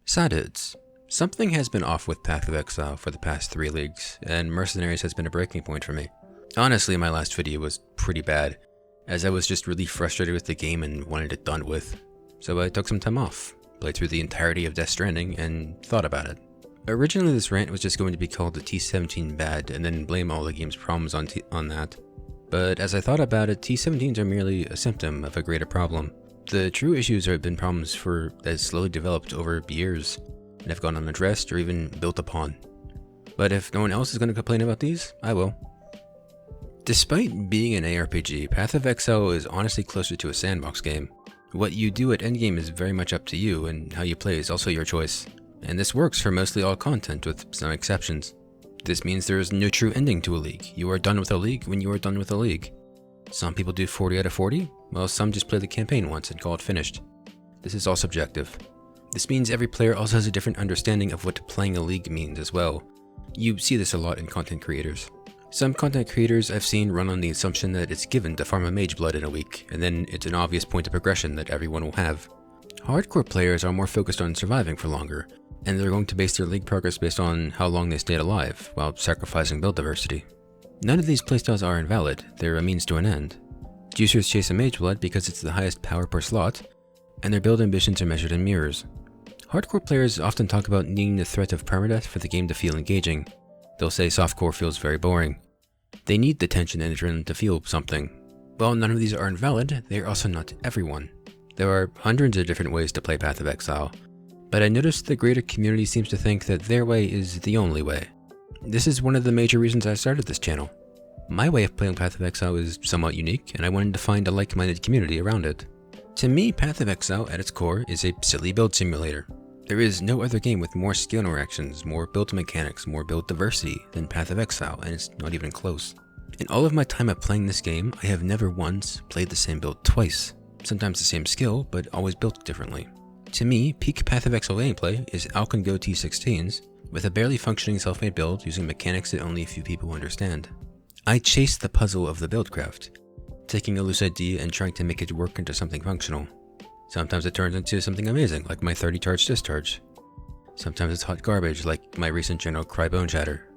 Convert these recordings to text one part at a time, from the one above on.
Saddids. Something has been off with Path of Exile for the past 3 leagues, and Mercenaries has been a breaking point for me. Honestly, my last video was pretty bad, as I was just really frustrated with the game and wanted it done with. So I took some time off, played through the entirety of Death Stranding, and thought about it. Originally this rant was just going to be called the T17 Bad, and then blame all the game's problems on that. But as I thought about it, T17s are merely a symptom of a greater problem. The true issues have been problems that slowly developed over years, and have gone unaddressed or even built upon. But if no one else is going to complain about these, I will. Despite being an ARPG, Path of Exile is honestly closer to a sandbox game. What you do at endgame is very much up to you, and how you play is also your choice. And this works for mostly all content, with some exceptions. This means there is no true ending to a league. You are done with a league when you are done with a league. Some people do 40 out of 40, while some just play the campaign once and call it finished. This is all subjective. This means every player also has a different understanding of what playing a league means as well. You see this a lot in content creators. Some content creators I've seen run on the assumption that it's given to farm a mage blood in a week, and then it's an obvious point of progression that everyone will have. Hardcore players are more focused on surviving for longer, and they're going to base their league progress based on how long they stayed alive, while sacrificing build diversity. None of these playstyles are invalid, they're a means to an end. Juicers chase a mage blood because it's the highest power per slot, and their build ambitions are measured in mirrors. Hardcore players often talk about needing the threat of permadeath for the game to feel engaging. They'll say softcore feels very boring. They need the tension and adrenaline to feel something. While none of these are invalid, they are also not everyone. There are hundreds of different ways to play Path of Exile, but I noticed the greater community seems to think that their way is the only way. This is one of the major reasons I started this channel. My way of playing Path of Exile is somewhat unique, and I wanted to find a like-minded community around it. To me, Path of Exile at its core is a silly build simulator. There is no other game with more skill interactions, more build mechanics, more build diversity than Path of Exile, and it's not even close. In all of my time of playing this game, I have never once played the same build twice. Sometimes the same skill, but always built differently. To me, peak Path of Exile gameplay is Go T16s, with a barely functioning self-made build using mechanics that only a few people understand. I chase the puzzle of the buildcraft, taking a loose idea and trying to make it work into something functional. Sometimes it turns into something amazing, like my 30 charge discharge. Sometimes it's hot garbage, like my recent general Cry Bone Shatter.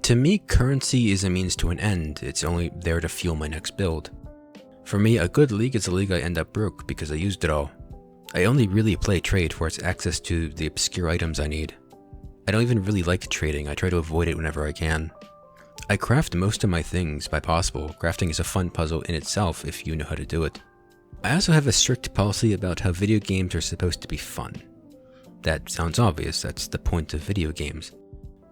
To me, currency is a means to an end, it's only there to fuel my next build. For me, a good league is a league I end up broke because I used it all. I only really play trade for its access to the obscure items I need. I don't even really like trading, I try to avoid it whenever I can. I craft most of my things by possible. Crafting is a fun puzzle in itself if you know how to do it. I also have a strict policy about how video games are supposed to be fun. That sounds obvious, that's the point of video games.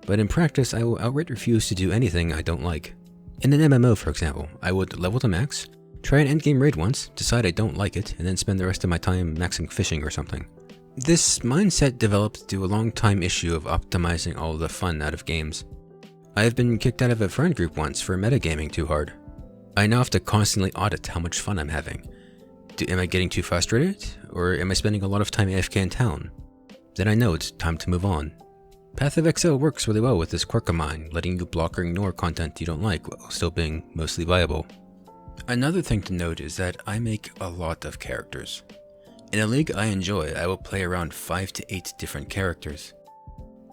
But in practice, I will outright refuse to do anything I don't like. In an MMO, for example, I would level to max, try an endgame raid once, decide I don't like it, and then spend the rest of my time maxing fishing or something. This mindset developed due to a long time issue of optimizing all the fun out of games. I have been kicked out of a friend group once for metagaming too hard. I now have to constantly audit how much fun I'm having. Am I getting too frustrated, or am I spending a lot of time AFK in town? Then I know it's time to move on. Path of Exile works really well with this quirk of mine, letting you block or ignore content you don't like while still being mostly viable. Another thing to note is that I make a lot of characters. In a league I enjoy, I will play around 5 to 8 different characters.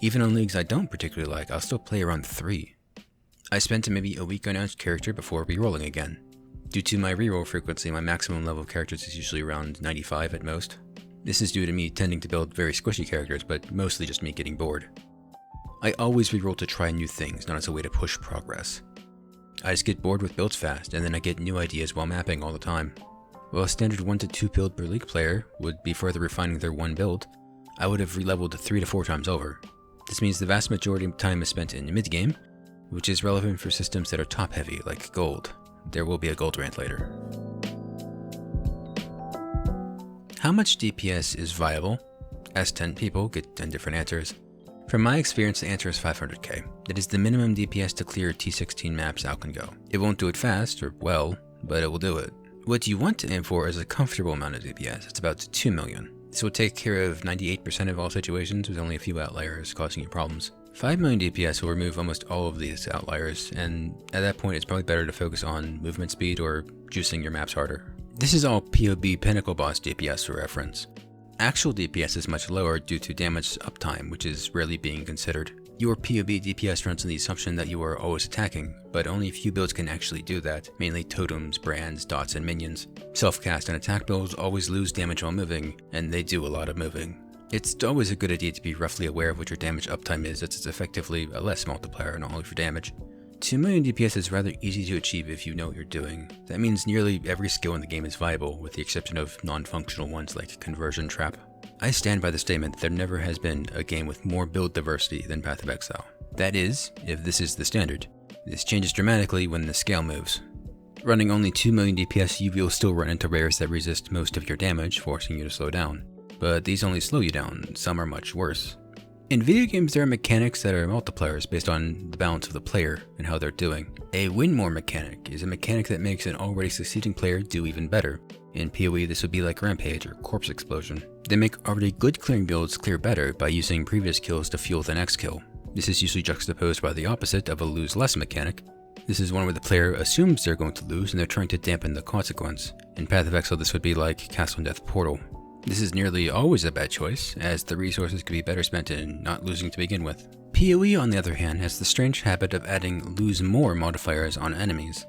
Even on leagues I don't particularly like, I'll still play around 3. I spend maybe a week on each character before rerolling again. Due to my reroll frequency, my maximum level of characters is usually around 95 at most. This is due to me tending to build very squishy characters, but mostly just me getting bored. I always reroll to try new things, not as a way to push progress. I just get bored with builds fast, and then I get new ideas while mapping all the time. While a standard 1 to 2 build per league player would be further refining their one build, I would have re-leveled 3 to 4 times over. This means the vast majority of time is spent in mid-game, which is relevant for systems that are top-heavy, like gold. There will be a gold rant later. How much DPS is viable? Ask 10 people, get 10 different answers. From my experience, the answer is 500k. That is the minimum DPS to clear T16 maps Go. It won't do it fast, or well, but it will do it. What you want to aim for is a comfortable amount of DPS. It's about 2 million. This will take care of 98% of all situations with only a few outliers causing you problems. 5 million DPS will remove almost all of these outliers, and at that point it's probably better to focus on movement speed or juicing your maps harder. This is all PoB Pinnacle Boss DPS for reference. Actual DPS is much lower due to damage uptime, which is rarely being considered. Your PoE DPS runs on the assumption that you are always attacking, but only a few builds can actually do that, mainly totems, brands, dots, and minions. Self-cast and attack builds always lose damage while moving, and they do a lot of moving. It's always a good idea to be roughly aware of what your damage uptime is, as it's effectively a less multiplier not only for damage. 2 million DPS is rather easy to achieve if you know what you're doing. That means nearly every skill in the game is viable, with the exception of non-functional ones like Conversion Trap. I stand by the statement that there never has been a game with more build diversity than Path of Exile. That is, if this is the standard. This changes dramatically when the scale moves. Running only 2 million DPS, you will still run into rares that resist most of your damage, forcing you to slow down. But these only slow you down, some are much worse. In video games, there are mechanics that are multipliers based on the balance of the player and how they're doing. A win more mechanic is a mechanic that makes an already succeeding player do even better. In PoE, this would be like Rampage or Corpse Explosion. They make already good clearing builds clear better by using previous kills to fuel the next kill. This is usually juxtaposed by the opposite of a lose less mechanic. This is one where the player assumes they're going to lose and they're trying to dampen the consequence. In Path of Exile, this would be like Castle and Death Portal. This is nearly always a bad choice, as the resources could be better spent in not losing to begin with. PoE, on the other hand, has the strange habit of adding lose more modifiers on enemies.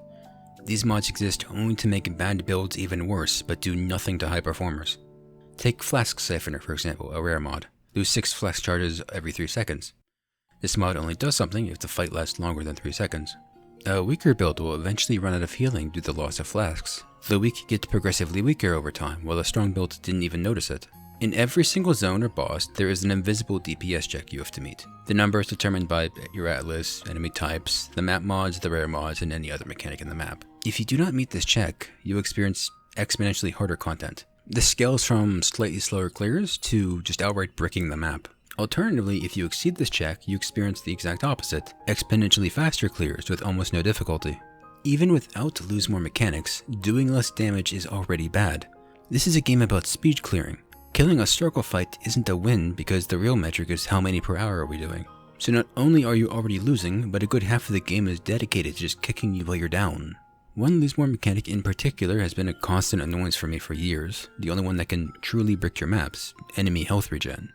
These mods exist only to make bad builds even worse, but do nothing to high performers. Take Flask Siphoner, for example, a rare mod. Lose 6 flask charges every 3 seconds. This mod only does something if the fight lasts longer than 3 seconds. A weaker build will eventually run out of healing due to the loss of flasks. The weak get progressively weaker over time, while a strong build didn't even notice it. In every single zone or boss, there is an invisible DPS check you have to meet. The number is determined by your atlas, enemy types, the map mods, the rare mods, and any other mechanic in the map. If you do not meet this check, you experience exponentially harder content. This scales from slightly slower clears to just outright bricking the map. Alternatively, if you exceed this check, you experience the exact opposite, exponentially faster clears with almost no difficulty. Even without lose more mechanics, doing less damage is already bad. This is a game about speed clearing. Killing a circle fight isn't a win because the real metric is how many per hour are we doing. So not only are you already losing, but a good half of the game is dedicated to just kicking you while you're down. One lose more mechanic in particular has been a constant annoyance for me for years, the only one that can truly brick your maps, enemy health regen.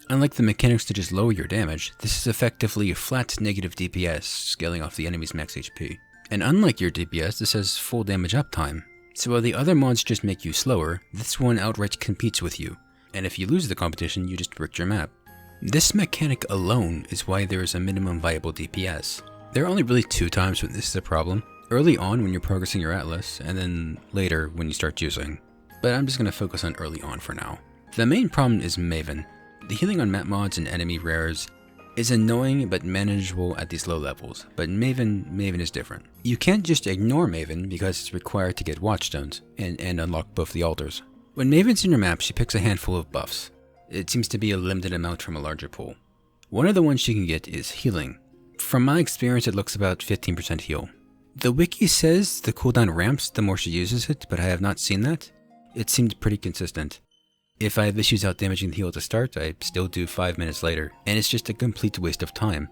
Unlike the mechanics to just lower your damage, this is effectively a flat negative DPS, scaling off the enemy's max HP. And unlike your DPS, this has full damage uptime. So while the other mods just make you slower, this one outright competes with you. And if you lose the competition, you just bricked your map. This mechanic alone is why there is a minimum viable DPS. There are only really 2 times when this is a problem. Early on when you're progressing your atlas, and then later when you start using. But I'm just going to focus on early on for now. The main problem is Maven. The healing on map mods and enemy rares is annoying but manageable at these low levels, but Maven is different. You can't just ignore Maven because it's required to get watchstones and unlock both the altars. When Maven's in your map, she picks a handful of buffs. It seems to be a limited amount from a larger pool. One of the ones she can get is healing. From my experience, it looks about 15% heal. The wiki says the cooldown ramps the more she uses it, but I have not seen that. It seemed pretty consistent. If I have issues out damaging the heal at the start, I still do 5 minutes later, and it's just a complete waste of time.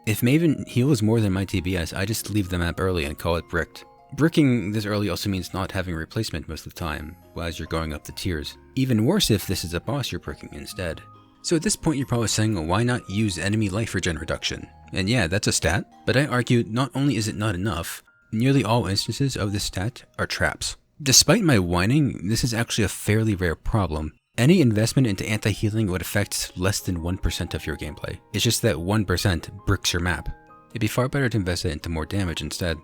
If Maven heals more than my TBS, I just leave the map early and call it bricked. Bricking this early also means not having a replacement most of the time, as you're going up the tiers. Even worse if this is a boss you're bricking instead. So at this point you're probably saying, why not use enemy life regen reduction? And yeah, that's a stat, but I argue not only is it not enough, nearly all instances of this stat are traps. Despite my whining, this is actually a fairly rare problem. Any investment into anti-healing would affect less than 1% of your gameplay. It's just that 1% bricks your map. It'd be far better to invest it into more damage instead.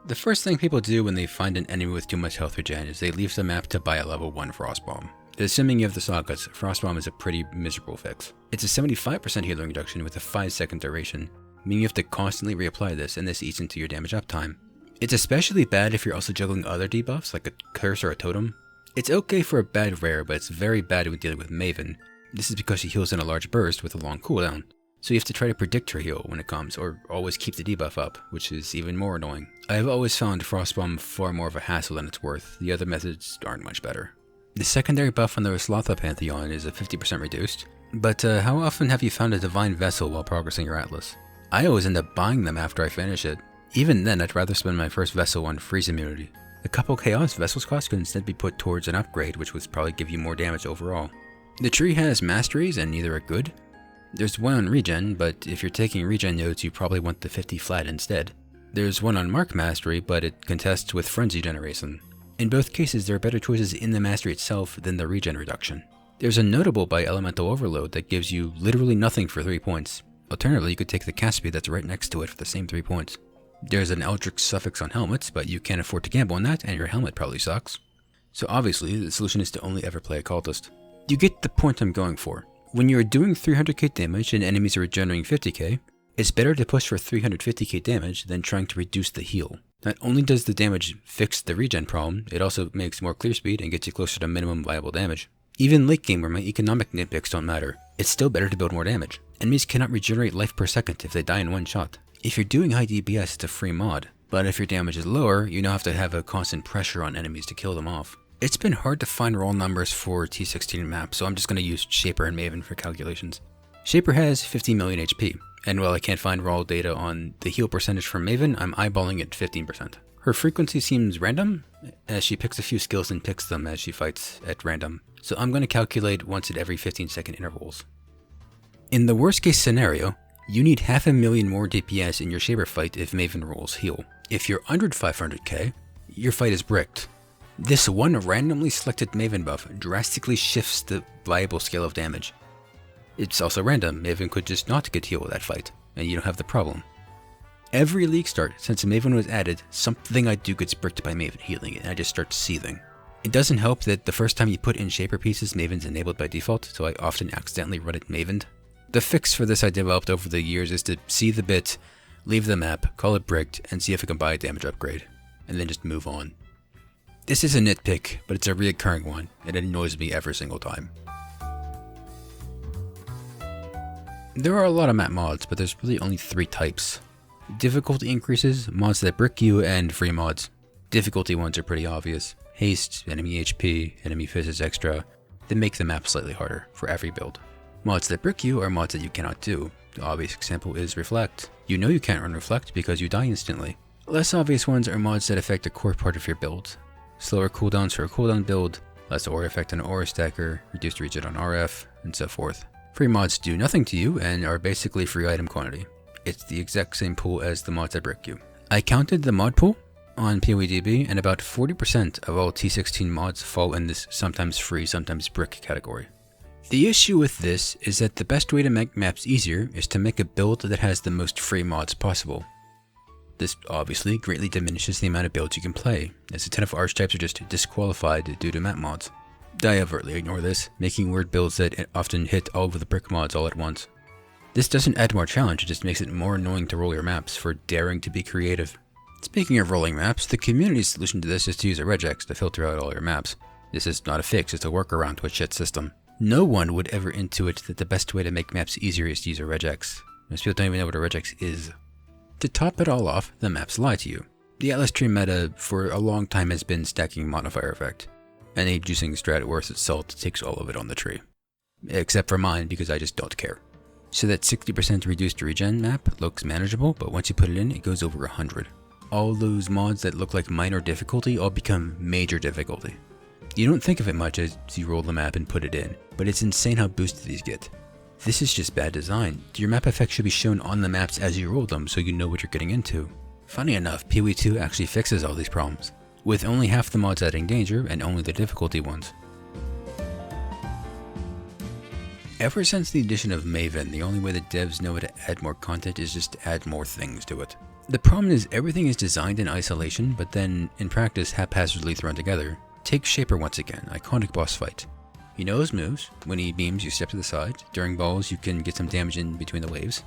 The first thing people do when they find an enemy with too much health regen is they leave the map to buy a level 1 Frostbomb. Assuming you have the Sagas, Frostbomb is a pretty miserable fix. It's a 75% healing reduction with a 5-second duration, meaning you have to constantly reapply this, and this eats into your damage uptime. It's especially bad if you're also juggling other debuffs like a curse or a totem. It's okay for a bad rare, but it's very bad when dealing with Maven. This is because she heals in a large burst with a long cooldown, so you have to try to predict her heal when it comes, or always keep the debuff up, which is even more annoying. I have always found Frostbomb far more of a hassle than it's worth. The other methods aren't much better. The secondary buff on the Slotha Pantheon is a 50% reduced, but how often have you found a Divine Vessel while progressing your Atlas? I always end up buying them after I finish it. Even then, I'd rather spend my first vessel on freeze immunity. A couple Chaos Vessels costs could instead be put towards an upgrade, which would probably give you more damage overall. The tree has masteries and neither are good. There's one on regen, but if you're taking regen nodes you probably want the 50 flat instead. There's one on mark mastery, but it contests with frenzy generation. In both cases there are better choices in the mastery itself than the regen reduction. There's a notable by elemental overload that gives you literally nothing for 3 points. Alternatively, you could take the cast speed that's right next to it for the same 3 points. There's an Eldritch suffix on helmets, but you can't afford to gamble on that, and your helmet probably sucks. So obviously, the solution is to only ever play a cultist. You get the point I'm going for. When you're doing 300k damage and enemies are generating 50k, it's better to push for 350k damage than trying to reduce the heal. Not only does the damage fix the regen problem, it also makes more clear speed and gets you closer to minimum viable damage. Even late game where my economic nitpicks don't matter, it's still better to build more damage. Enemies cannot regenerate life per second if they die in one shot. If you're doing high DPS, it's a free mod, but if your damage is lower, you now have to have a constant pressure on enemies to kill them off. It's been hard to find roll numbers for T16 maps, so I'm just going to use Shaper and Maven for calculations. Shaper has 50 million HP, and while I can't find raw data on the heal percentage from Maven, I'm eyeballing it 15%. Her frequency seems random, as she picks a few skills and picks them as she fights at random, so I'm going to calculate once at every 15-second intervals. In the worst case scenario, you need 500,000 more DPS in your Shaper fight if Maven rolls heal. If you're under 500k, your fight is bricked. This one randomly selected Maven buff drastically shifts the viable scale of damage. It's also random, Maven could just not get heal with that fight, and you don't have the problem. Every league start since Maven was added, something I do gets bricked by Maven healing and I just start seething. It doesn't help that the first time you put in Shaper pieces, Maven's enabled by default, so I often accidentally run it Mavened. The fix for this I developed over the years is to see the bit, leave the map, call it bricked, and see if I can buy a damage upgrade, and then just move on. This is a nitpick, but it's a reoccurring one, and it annoys me every single time. There are a lot of map mods, but there's really only 3 types. Difficulty increases, mods that brick you, and free mods. Difficulty ones are pretty obvious. Haste, enemy HP, enemy physics extra. They make the map slightly harder for every build. Mods that brick you are mods that you cannot do. The obvious example is Reflect. You know you can't run Reflect because you die instantly. Less obvious ones are mods that affect a core part of your build. Slower cooldowns for a cooldown build, less aura effect on an aura stacker, reduced regen on RF, and so forth. Free mods do nothing to you and are basically free item quantity. It's the exact same pool as the mods that brick you. I counted the mod pool on PoEDB, and about 40% of all T16 mods fall in this sometimes free, sometimes brick category. The issue with this is that the best way to make maps easier is to make a build that has the most free mods possible. This obviously greatly diminishes the amount of builds you can play, as a ton of archetypes are just disqualified due to map mods. I overtly ignore this, making weird builds that often hit all of the brick mods all at once. This doesn't add more challenge, it just makes it more annoying to roll your maps for daring to be creative. Speaking of rolling maps, the community's solution to this is to use a regex to filter out all your maps. This is not a fix, it's a workaround to a shit system. No one would ever intuit that the best way to make maps easier is to use a regex. Most people don't even know what a regex is. To top it all off, the maps lie to you. The Atlas tree meta for a long time has been stacking modifier effect. Any juicing strat worth its salt takes all of it on the tree. Except for mine, because I just don't care. So that 60% reduced regen map looks manageable, but once you put it in, it goes over 100. All those mods that look like minor difficulty all become major difficulty. You don't think of it much as you roll the map and put it in, but it's insane how boosted these get. This is just bad design. Your map effects should be shown on the maps as you roll them so you know what you're getting into. Funny enough, PoE 2 actually fixes all these problems, with only half the mods adding danger and only the difficulty ones. Ever since the addition of Maven, the only way that devs know how to add more content is just to add more things to it. The problem is everything is designed in isolation, but then in practice haphazardly thrown together. Take Shaper once again, iconic boss fight. You know his moves. When he beams, you step to the side. During balls, you can get some damage in between the waves.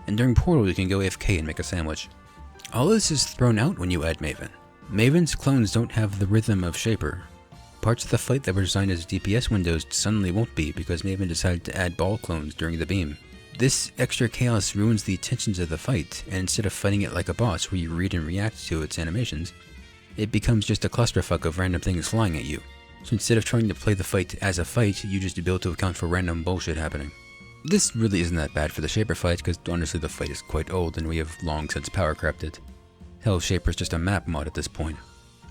And during portal, you can go AFK and make a sandwich. All this is thrown out when you add Maven. Maven's clones don't have the rhythm of Shaper. Parts of the fight that were designed as DPS windows suddenly won't be because Maven decided to add ball clones during the beam. This extra chaos ruins the tensions of the fight, and instead of fighting it like a boss where you read and react to its animations, it becomes just a clusterfuck of random things flying at you. So instead of trying to play the fight as a fight, you just build to account for random bullshit happening. This really isn't that bad for the Shaper fight, because honestly the fight is quite old and we have long since power crept it. Hell, Shaper's just a map mod at this point.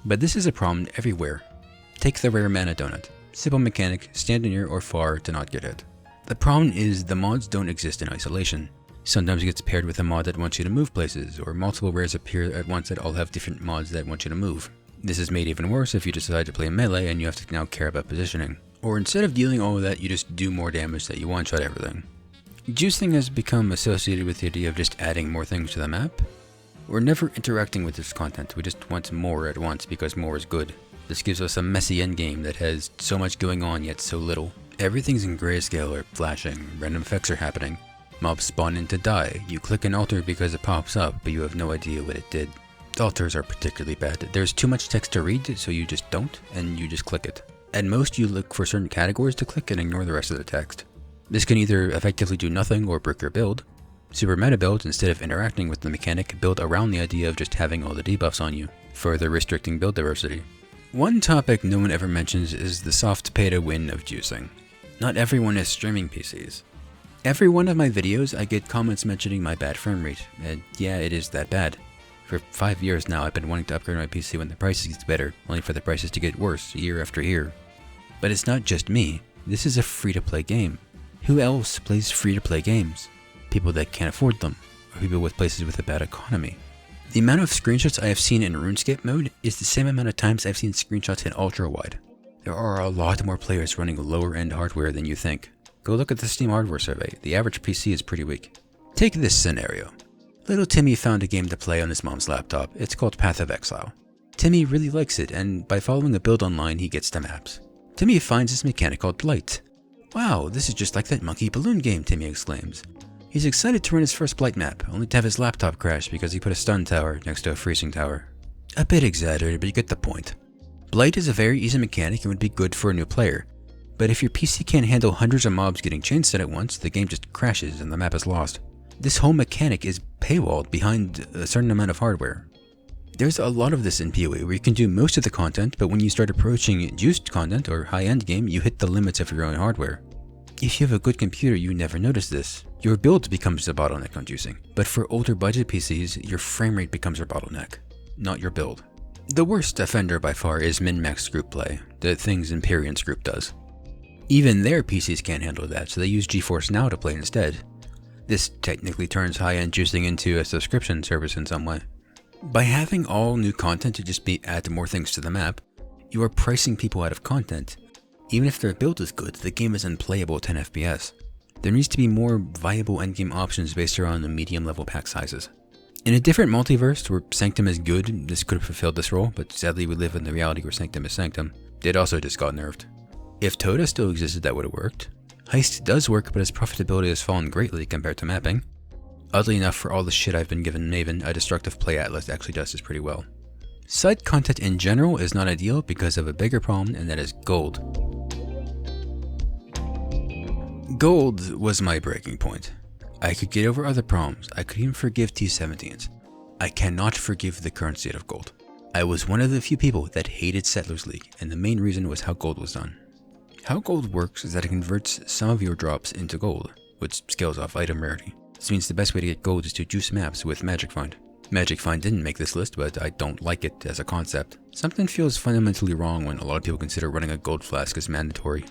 But this is a problem everywhere. Take the rare mana donut. Simple mechanic, stand near or far to not get hit. The problem is the mods don't exist in isolation. Sometimes it gets paired with a mod that wants you to move places, or multiple rares appear at once that all have different mods that want you to move. This is made even worse if you decide to play melee and you have to now care about positioning. Or instead of dealing all of that, you just do more damage that you one-shot everything. Juicing has become associated with the idea of just adding more things to the map. We're never interacting with this content, we just want more at once because more is good. This gives us a messy endgame that has so much going on yet so little. Everything's in grayscale or flashing, random effects are happening. Mobs spawn in to die, you click an altar because it pops up, but you have no idea what it did. Altars are particularly bad. There's too much text to read, so you just don't, and you just click it. At most, you look for certain categories to click and ignore the rest of the text. This can either effectively do nothing or brick your build. Super meta builds, instead of interacting with the mechanic, build around the idea of just having all the debuffs on you, further restricting build diversity. One topic no one ever mentions is the soft pay-to-win of juicing. Not everyone is streaming PCs. Every one of my videos, I get comments mentioning my bad frame rate, and yeah, it is that bad. For 5 years now, I've been wanting to upgrade my PC when the prices get better, only for the prices to get worse year after year. But it's not just me. This is a free-to-play game. Who else plays free-to-play games? People that can't afford them, or people with places with a bad economy. The amount of screenshots I have seen in RuneScape mode is the same amount of times I've seen screenshots in ultra-wide. There are a lot more players running lower-end hardware than you think. Go look at the Steam hardware survey. The average PC is pretty weak. Take this scenario. Little Timmy found a game to play on his mom's laptop. It's called Path of Exile. Timmy really likes it, and by following a build online, he gets to maps. Timmy finds this mechanic called Blight. Wow, this is just like that monkey balloon game, Timmy exclaims. He's excited to run his first Blight map, only to have his laptop crash because he put a stun tower next to a freezing tower. A bit exaggerated, but you get the point. Blight is a very easy mechanic and would be good for a new player. But if your PC can't handle hundreds of mobs getting chainset at once, the game just crashes and the map is lost. This whole mechanic is paywalled behind a certain amount of hardware. There's a lot of this in PoE where you can do most of the content, but when you start approaching juiced content or high-end game, you hit the limits of your own hardware. If you have a good computer, you never notice this. Your build becomes the bottleneck on juicing. But for older budget PCs, your frame rate becomes your bottleneck, not your build. The worst offender by far is min-max group play, the things Empyrean's group does. Even their PCs can't handle that, so they use GeForce Now to play instead. This technically turns high-end juicing into a subscription service in some way. By having all new content to just add more things to the map, you are pricing people out of content. Even if their build is good, the game is unplayable at 10 FPS. There needs to be more viable endgame options based around the medium-level pack sizes. In a different multiverse where Sanctum is good, this could have fulfilled this role, but sadly we live in the reality where Sanctum is Sanctum. It also just got nerfed. If Toda still existed, that would have worked. Heist does work, but its profitability has fallen greatly compared to mapping. Oddly enough, for all the shit I've been given Maven, a destructive play atlas actually does this pretty well. Side content in general is not ideal because of a bigger problem, and that is gold. Gold was my breaking point. I could get over other problems, I could even forgive T17s. I cannot forgive the current state of gold. I was one of the few people that hated Settlers League, and the main reason was how gold was done. How gold works is that it converts some of your drops into gold, which scales off item rarity. This means the best way to get gold is to juice maps with Magic Find. Magic Find didn't make this list, but I don't like it as a concept. Something feels fundamentally wrong when a lot of people consider running a gold flask as mandatory.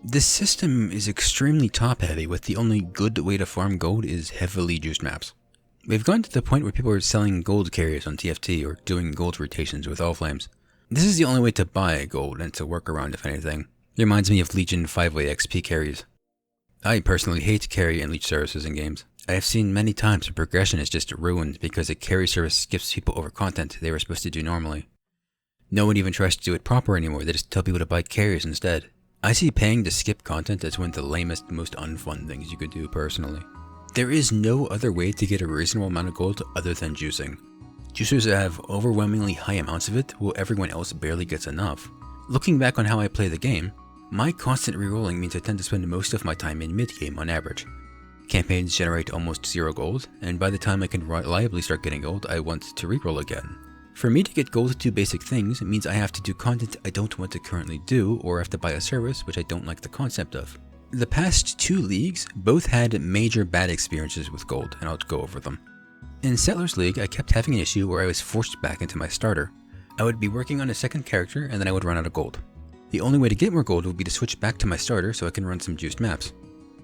This system is extremely top heavy, with the only good way to farm gold is heavily juiced maps. We've gotten to the point where people are selling gold carriers on TFT or doing gold rotations with all flames. This is the only way to buy gold and to work around if anything. It reminds me of Legion 5-way XP carries. I personally hate carry and leech services in games. I have seen many times where progression is just ruined because a carry service skips people over content they were supposed to do normally. No one even tries to do it proper anymore, they just tell people to buy carriers instead. I see paying to skip content as one of the lamest, most unfun things you could do personally. There is no other way to get a reasonable amount of gold other than juicing. Juicers that have overwhelmingly high amounts of it, while everyone else barely gets enough. Looking back on how I play the game, my constant rerolling means I tend to spend most of my time in mid-game on average. Campaigns generate almost 0 gold, and by the time I can reliably start getting gold, I want to reroll again. For me to get gold to do basic things means I have to do content I don't want to currently do, or have to buy a service which I don't like the concept of. The past 2 leagues both had major bad experiences with gold, and I'll go over them. In Settlers League, I kept having an issue where I was forced back into my starter. I would be working on a second character, and then I would run out of gold. The only way to get more gold would be to switch back to my starter so I can run some juiced maps.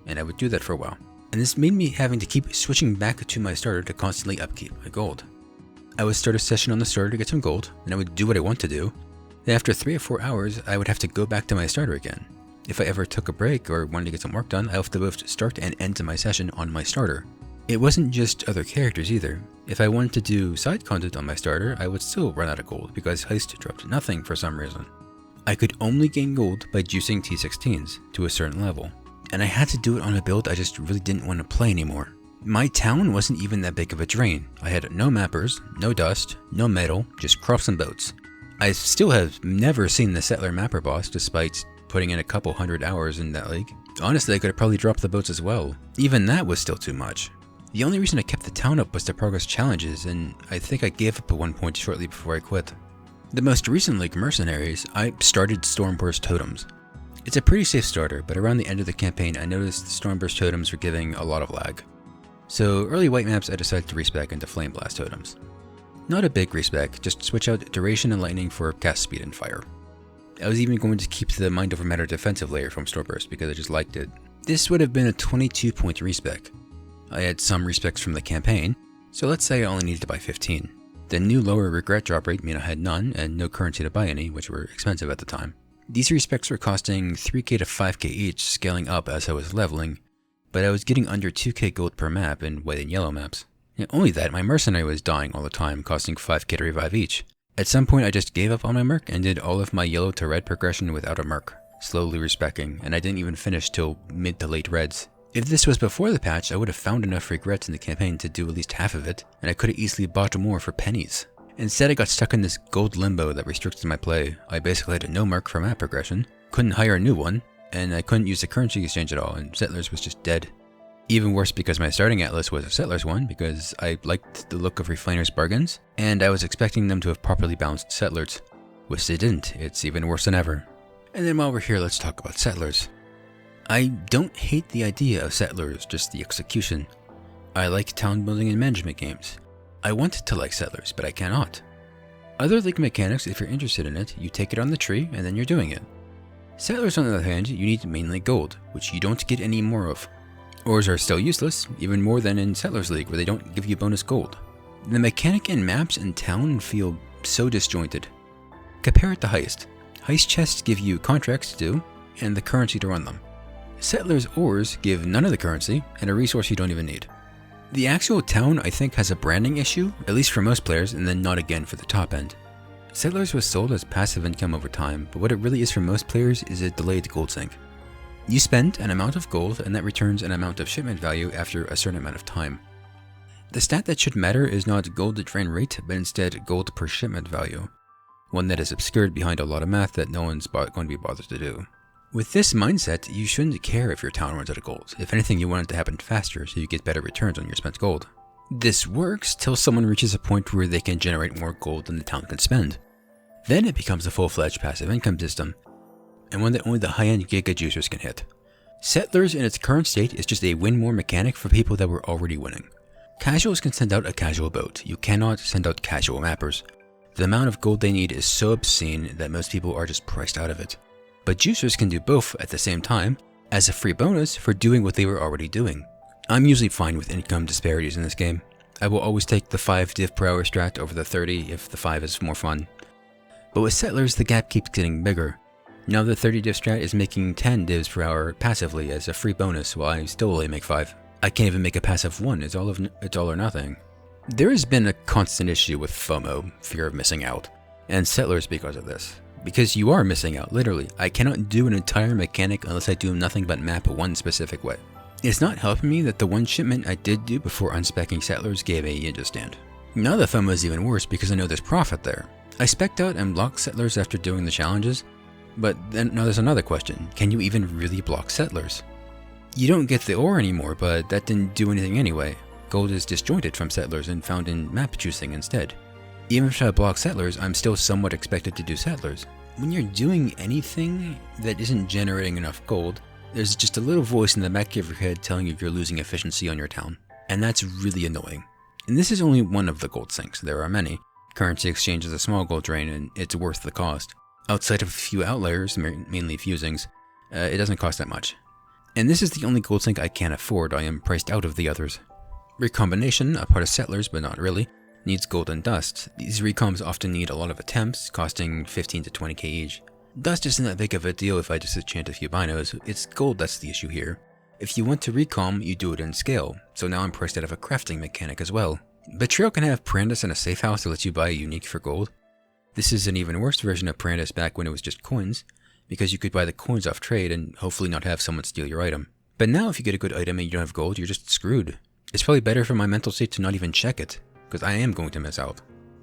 And I would do that for a while. And this made me having to keep switching back to my starter to constantly upkeep my gold. I would start a session on the starter to get some gold, and I would do what I want to do. Then after 3 or 4 hours, I would have to go back to my starter again. If I ever took a break or wanted to get some work done, I would have to both start and end my session on my starter. It wasn't just other characters either. If I wanted to do side content on my starter, I would still run out of gold because Heist dropped nothing for some reason. I could only gain gold by juicing T16s to a certain level. And I had to do it on a build I just really didn't want to play anymore. My town wasn't even that big of a drain. I had no mappers, no dust, no metal, just crops and boats. I still have never seen the settler mapper boss despite putting in a couple 100 hours in that league. Honestly, I could have probably dropped the boats as well. Even that was still too much. The only reason I kept the town up was to progress challenges, and I think I gave up at one point shortly before I quit. The most recent league, Mercenaries, I started Stormburst Totems. It's a pretty safe starter, but around the end of the campaign I noticed the Stormburst Totems were giving a lot of lag. So early white maps I decided to respec into Flame Blast Totems. Not a big respec, just switch out Duration and Lightning for cast speed and fire. I was even going to keep the Mind Over Matter defensive layer from Stormburst because I just liked it. This would have been a 22 point respec. I had some respecs from the campaign, so let's say I only needed to buy 15. The new lower regret drop rate meant I had none and no currency to buy any, which were expensive at the time. These respecs were costing 3k to 5k each, scaling up as I was leveling, but I was getting under 2k gold per map in white and yellow maps. And only that, my mercenary was dying all the time, costing 5k to revive each. At some point I just gave up on my merc and did all of my yellow to red progression without a merc, slowly respecing, and I didn't even finish till mid to late reds. If this was before the patch, I would have found enough regrets in the campaign to do at least half of it, and I could have easily bought more for pennies. Instead, I got stuck in this gold limbo that restricted my play. I basically had no merc for map progression, couldn't hire a new one, and I couldn't use the currency exchange at all, and Settlers was just dead. Even worse because my starting atlas was a Settlers one, because I liked the look of Reflaner's bargains, and I was expecting them to have properly balanced Settlers, which they didn't. It's even worse than ever. And then while we're here, let's talk about Settlers. I don't hate the idea of Settlers, just the execution. I like town building and management games. I want to like Settlers, but I cannot. Other league mechanics, if you're interested in it, you take it on the tree and then you're doing it. Settlers on the other hand, you need mainly gold, which you don't get any more of. Ores are still useless, even more than in Settlers League where they don't give you bonus gold. The mechanic in maps and town feel so disjointed. Compare it to Heist. Heist chests give you contracts to do, and the currency to run them. Settlers ores give none of the currency, and a resource you don't even need. The actual town, I think, has a branding issue, at least for most players, and then not again for the top end. Settlers was sold as passive income over time, but what it really is for most players is a delayed gold sink. You spend an amount of gold, and that returns an amount of shipment value after a certain amount of time. The stat that should matter is not gold drain rate, but instead gold per shipment value, one that is obscured behind a lot of math that no one's going to be bothered to do. With this mindset, you shouldn't care if your town runs out of gold. If anything, you want it to happen faster so you get better returns on your spent gold. This works till someone reaches a point where they can generate more gold than the town can spend. Then it becomes a full-fledged passive income system, and one that only the high-end giga juicers can hit. Settlers in its current state is just a win more mechanic for people that were already winning. Casuals can send out a casual boat. You cannot send out casual mappers. The amount of gold they need is so obscene that most people are just priced out of it. But juicers can do both at the same time, as a free bonus for doing what they were already doing. I'm usually fine with income disparities in this game. I will always take the 5 div per hour strat over the 30 if the 5 is more fun. But with Settlers, the gap keeps getting bigger. Now the 30 div strat is making 10 divs per hour passively as a free bonus, while I still only make 5. I can't even make a passive 1, it's all or nothing. There has been a constant issue with FOMO, fear of missing out, and Settlers because of this. Because you are missing out, literally. I cannot do an entire mechanic unless I do nothing but map one specific way. It's not helping me that the one shipment I did do before unspecking Settlers gave a ninja stand. Now the FOMO is even worse because I know there's profit there. I spec'd out and blocked Settlers after doing the challenges, but then now there's another question. Can you even really block Settlers? You don't get the ore anymore, but that didn't do anything anyway. Gold is disjointed from Settlers and found in map juicing instead. Even if I block Settlers, I'm still somewhat expected to do Settlers. When you're doing anything that isn't generating enough gold, there's just a little voice in the back of your head telling you you're losing efficiency on your town. And that's really annoying. And this is only one of the gold sinks. There are many. Currency exchange is a small gold drain and it's worth the cost. Outside of a few outliers, mainly fusings, it doesn't cost that much. And this is the only gold sink I can't afford. I am priced out of the others. Recombination, a part of Settlers but not really, needs gold and dust. These recombs often need a lot of attempts, costing 15 to 20k each. Dust isn't that big of a deal if I just enchant a few binos, it's gold that's the issue here. If you want to recom, you do it in scale, so now I'm priced out of a crafting mechanic as well. Betrayal can have Prandus and a safe house that lets you buy a unique for gold. This is an even worse version of Prandus back when it was just coins, because you could buy the coins off trade and hopefully not have someone steal your item. But now if you get a good item and you don't have gold, you're just screwed. It's probably better for my mental state to not even check it, because I am going to miss out.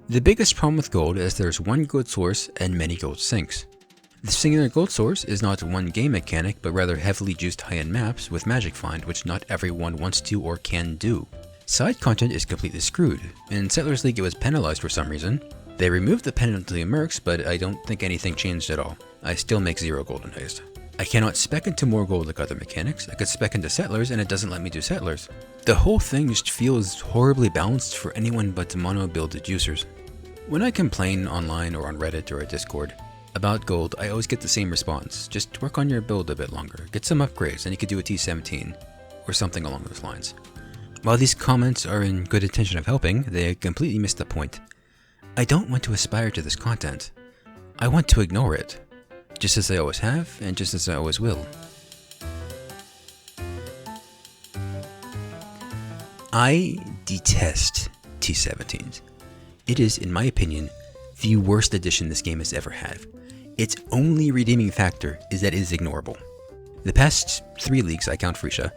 The biggest problem with gold is there's one gold source and many gold sinks. The singular gold source is not one game mechanic, but rather heavily juiced high-end maps with magic find, which not everyone wants to or can do. Side content is completely screwed. In Settlers League it was penalized for some reason. They removed the penalty in Mercs, but I don't think anything changed at all. I still make 0 gold in Heist. I cannot spec into more gold like other mechanics. I could spec into Settlers and it doesn't let me do Settlers. The whole thing just feels horribly balanced for anyone but mono-builded users. When I complain online or on Reddit or a Discord about gold, I always get the same response. Just work on your build a bit longer, get some upgrades, and you could do a T17, or something along those lines. While these comments are in good intention of helping, they completely miss the point. I don't want to aspire to this content. I want to ignore it, just as I always have, and just as I always will. I detest T17s. It is, in my opinion, the worst addition this game has ever had. Its only redeeming factor is that it is ignorable. The past 3 leagues I count Frisha,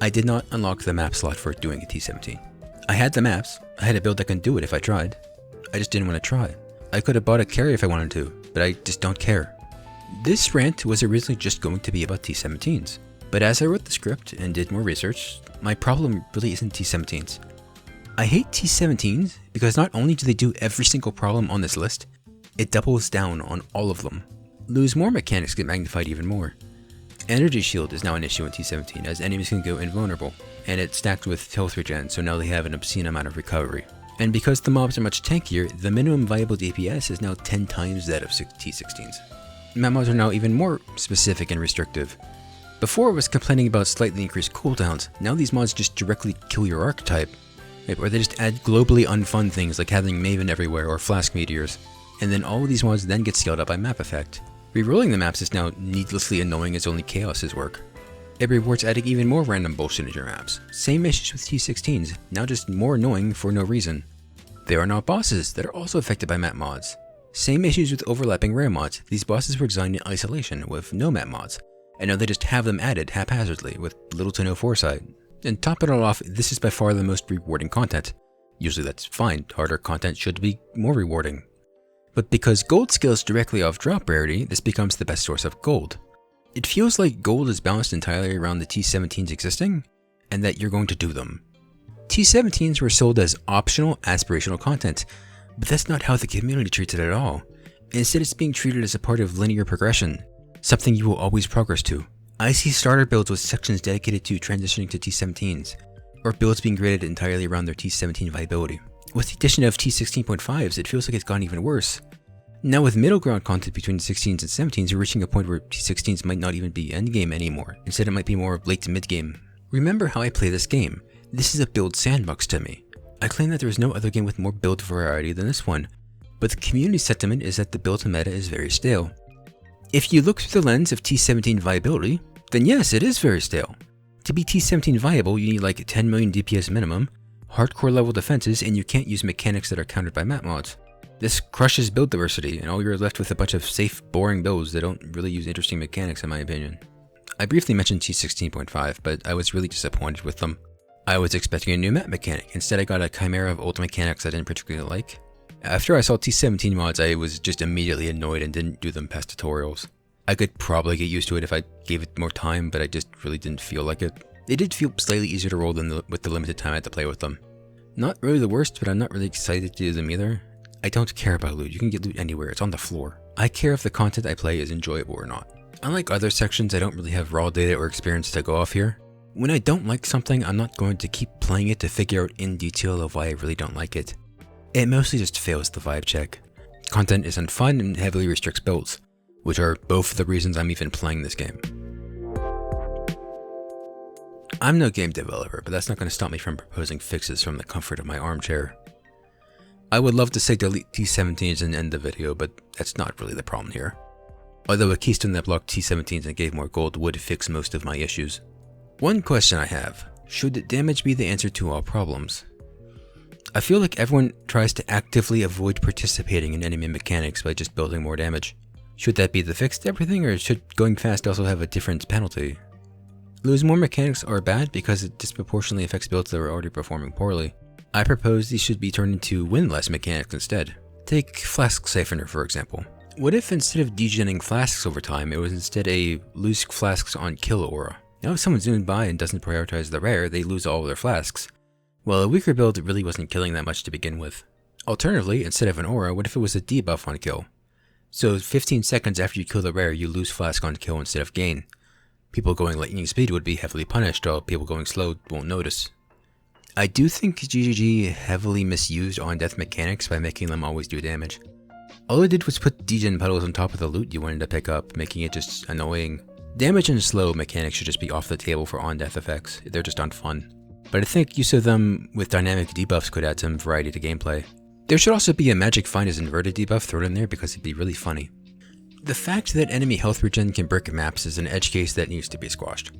I did not unlock the map slot for doing a T17. I had the maps, I had a build that can do it if I tried. I just didn't want to try. I could have bought a carry if I wanted to, but I just don't care. This rant was originally just going to be about T17s, but as I wrote the script and did more research, my problem really isn't T17s. I hate T17s because not only do they do every single problem on this list, it doubles down on all of them. Lose more mechanics get magnified even more. Energy shield is now an issue in T17 as enemies can go invulnerable, and it's stacked with health regen, so now they have an obscene amount of recovery. And because the mobs are much tankier, the minimum viable DPS is now 10 times that of T16s. Map mods are now even more specific and restrictive. Before it was complaining about slightly increased cooldowns, now these mods just directly kill your archetype. Or they just add globally unfun things like having Maven everywhere or Flask Meteors. And then all of these mods then get scaled up by map effect. Rerolling the maps is now needlessly annoying as only Chaos's work. It rewards adding even more random bullshit into your maps. Same issues with T16s, now just more annoying for no reason. There are now bosses that are also affected by map mods. Same issues with overlapping rare mods. These bosses were designed in isolation with no map mods, and now they just have them added haphazardly with little to no foresight. And top it all off, this is by far the most rewarding content. Usually that's fine, harder content should be more rewarding. But because gold scales directly off drop rarity, this becomes the best source of gold. It feels like gold is balanced entirely around the T17s existing, and that you're going to do them. T17s were sold as optional, aspirational content, but that's not how the community treats it at all. Instead, it's being treated as a part of linear progression, something you will always progress to. I see starter builds with sections dedicated to transitioning to T17s, or builds being graded entirely around their T17 viability. With the addition of T16.5s, it feels like it's gotten even worse. Now with middle ground content between the 16s and 17s, we're reaching a point where T16s might not even be endgame anymore. Instead, it might be more late to mid game. Remember how I play this game. This is a build sandbox to me. I claim that there is no other game with more build variety than this one, but the community sentiment is that the build meta is very stale. If you look through the lens of T17 viability, then yes, it is very stale. To be T17 viable, you need like 10 million DPS minimum, hardcore level defenses, and you can't use mechanics that are countered by map mods. This crushes build diversity, and all you're left with a bunch of safe, boring builds that don't really use interesting mechanics in my opinion. I briefly mentioned T16.5, but I was really disappointed with them. I was expecting a new map mechanic, instead I got a chimera of old mechanics I didn't particularly like. After I saw T17 mods, I was just immediately annoyed and didn't do them past tutorials. I could probably get used to it if I gave it more time, but I just really didn't feel like it. They did feel slightly easier to roll than with the limited time I had to play with them. Not really the worst, but I'm not really excited to do them either. I don't care about loot, you can get loot anywhere, it's on the floor. I care if the content I play is enjoyable or not. Unlike other sections, I don't really have raw data or experience to go off here. When I don't like something, I'm not going to keep playing it to figure out in detail of why I really don't like it. It mostly just fails the vibe check. Content isn't fun and heavily restricts builds, which are both the reasons I'm even playing this game. I'm no game developer, but that's not going to stop me from proposing fixes from the comfort of my armchair. I would love to say delete T17s and end the video, but that's not really the problem here. Although a keystone that blocked T17s and gave more gold would fix most of my issues. One question I have: should damage be the answer to all problems? I feel like everyone tries to actively avoid participating in enemy mechanics by just building more damage. Should that be the fix to everything, or should going fast also have a different penalty? Lose more mechanics are bad because it disproportionately affects builds that are already performing poorly. I propose these should be turned into win less mechanics instead. Take Flask Siphoner for example. What if instead of degenning flasks over time, it was instead a lose flasks on kill aura? Now if someone zooms by and doesn't prioritize the rare, they lose all of their flasks. Well, a weaker build really wasn't killing that much to begin with. Alternatively, instead of an aura, what if it was a debuff on kill? So 15 seconds after you kill the rare, you lose flask on kill instead of gain. People going lightning speed would be heavily punished, while people going slow won't notice. I do think GGG heavily misused on-death mechanics by making them always do damage. All it did was put degen puddles on top of the loot you wanted to pick up, making it just annoying. Damage and slow mechanics should just be off the table for on-death effects, they're just unfun. But I think use of them with dynamic debuffs could add some variety to gameplay. There should also be a magic find as inverted debuff thrown in there because it'd be really funny. The fact that enemy health regen can brick maps is an edge case that needs to be squashed.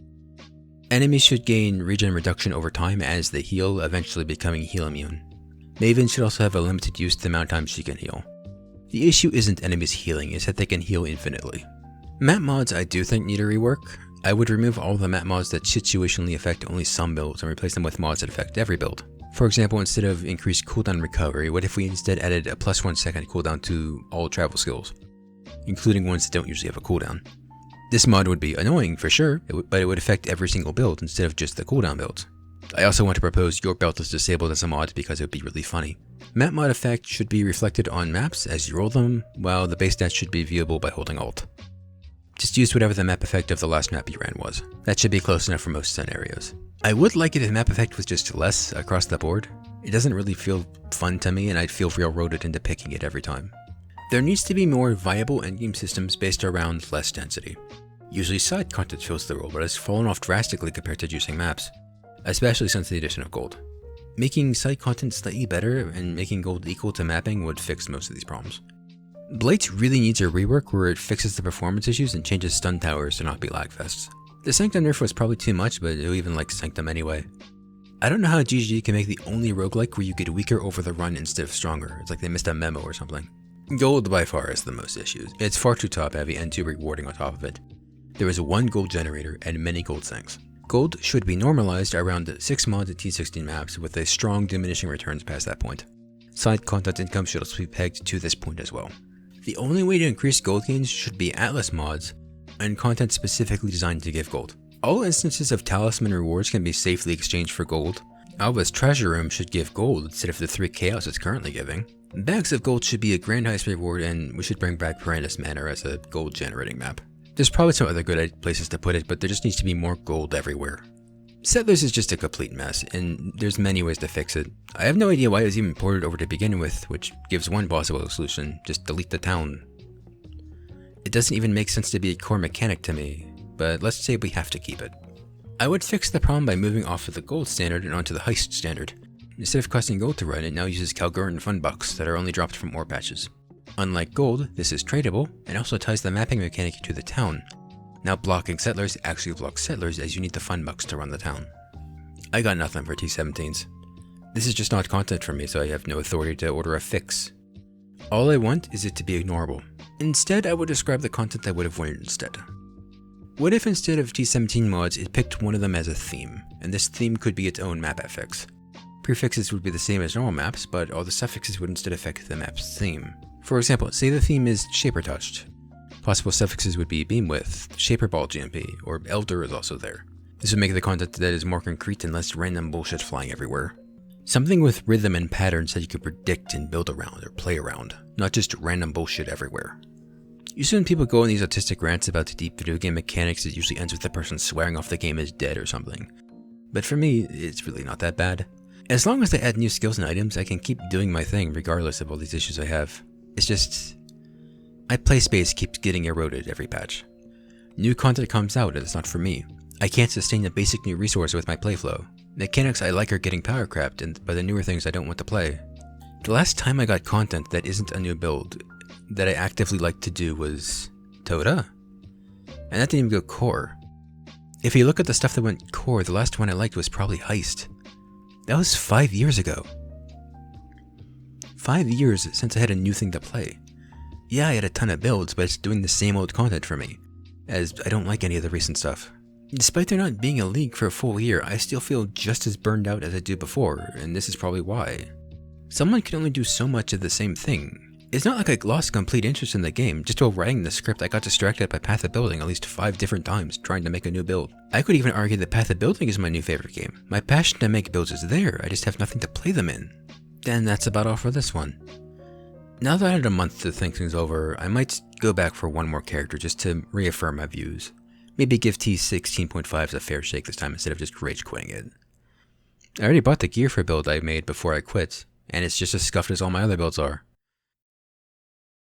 Enemies should gain regen reduction over time as they heal, eventually becoming heal immune. Maven should also have a limited use to the amount of time she can heal. The issue isn't enemies healing, it's that they can heal infinitely. Map mods I do think need a rework. I would remove all the map mods that situationally affect only some builds and replace them with mods that affect every build. For example, instead of increased cooldown recovery, what if we instead added a +1 second cooldown to all travel skills, including ones that don't usually have a cooldown? This mod would be annoying for sure, but it would affect every single build instead of just the cooldown builds. I also want to propose your belt is disabled as a mod because it would be really funny. Map mod effect should be reflected on maps as you roll them, while the base stats should be viewable by holding Alt. Just use whatever the map effect of the last map you ran was. That should be close enough for most scenarios. I would like it if map effect was just less across the board. It doesn't really feel fun to me and I'd feel railroaded into picking it every time. There needs to be more viable endgame systems based around less density. Usually side content fills the role, but has fallen off drastically compared to juicing maps, especially since the addition of gold. Making side content slightly better and making gold equal to mapping would fix most of these problems. Blight really needs a rework where it fixes the performance issues and changes stun towers to not be lagfests. The Sanctum nerf was probably too much, but who even likes Sanctum anyway? I don't know how GGG can make the only roguelike where you get weaker over the run instead of stronger. It's like they missed a memo or something. Gold by far is the most issues. It's far too top heavy and too rewarding on top of it. There is one gold generator and many gold sinks. Gold should be normalized around 6 mods at T16 maps with a strong diminishing returns past that point. Side content income should also be pegged to this point as well. The only way to increase gold gains should be Atlas mods and content specifically designed to give gold. All instances of talisman rewards can be safely exchanged for gold. Alba's treasure room should give gold instead of the 3 chaos it's currently giving. Bags of gold should be a grand heist reward, and we should bring back Perandus Manor as a gold generating map. There's probably some other good places to put it, but there just needs to be more gold everywhere. Settlers is just a complete mess, and there's many ways to fix it. I have no idea why it was even ported over to begin with, which gives one possible solution: just delete the town. It doesn't even make sense to be a core mechanic to me, but let's say we have to keep it. I would fix the problem by moving off of the gold standard and onto the heist standard. Instead of costing gold to run, it now uses Kalgurn fun bucks that are only dropped from ore patches. Unlike gold, this is tradable, and also ties the mapping mechanic to the town. Now blocking settlers actually blocks settlers as you need the fun bucks to run the town. I got nothing for T17s. This is just not content for me, so I have no authority to order a fix. All I want is it to be ignorable. Instead, I would describe the content I would have wanted instead. What if instead of T17 mods, it picked one of them as a theme, and this theme could be its own map affix? Prefixes would be the same as normal maps, but all the suffixes would instead affect the map's theme. For example, say the theme is Shaper Touched. Possible suffixes would be Beam Width, Shaper Ball GMP, or Elder is also there. This would make the content that is more concrete and less random bullshit flying everywhere. Something with rhythm and patterns that you could predict and build around or play around, not just random bullshit everywhere. Usually when people go on these autistic rants about the deep video game mechanics, it usually ends with the person swearing off the game is dead or something. But for me, it's really not that bad. As long as they add new skills and items, I can keep doing my thing regardless of all these issues I have. It's just, my play space keeps getting eroded every patch. New content comes out and it's not for me. I can't sustain a basic new resource with my playflow. Mechanics I like are getting power crapped, and by the newer things I don't want to play. The last time I got content that isn't a new build that I actively like to do was Toda. And that didn't even go core. If you look at the stuff that went core, the last one I liked was probably Heist. That was 5 years ago. 5 years since I had a new thing to play. Yeah, I had a ton of builds, but it's doing the same old content for me, as I don't like any of the recent stuff. Despite there not being a league for a full year, I still feel just as burned out as I did before, and this is probably why. Someone can only do so much of the same thing. It's not like I lost complete interest in the game. Just while writing the script, I got distracted by Path of Building at least 5 different times trying to make a new build. I could even argue that Path of Building is my new favorite game. My passion to make builds is there, I just have nothing to play them in. And that's about all for this one. Now that I had a month to think things over, I might go back for one more character just to reaffirm my views. Maybe give T17.5 a fair shake this time instead of just rage quitting it. I already bought the gear for a build I made before I quit, and it's just as scuffed as all my other builds are.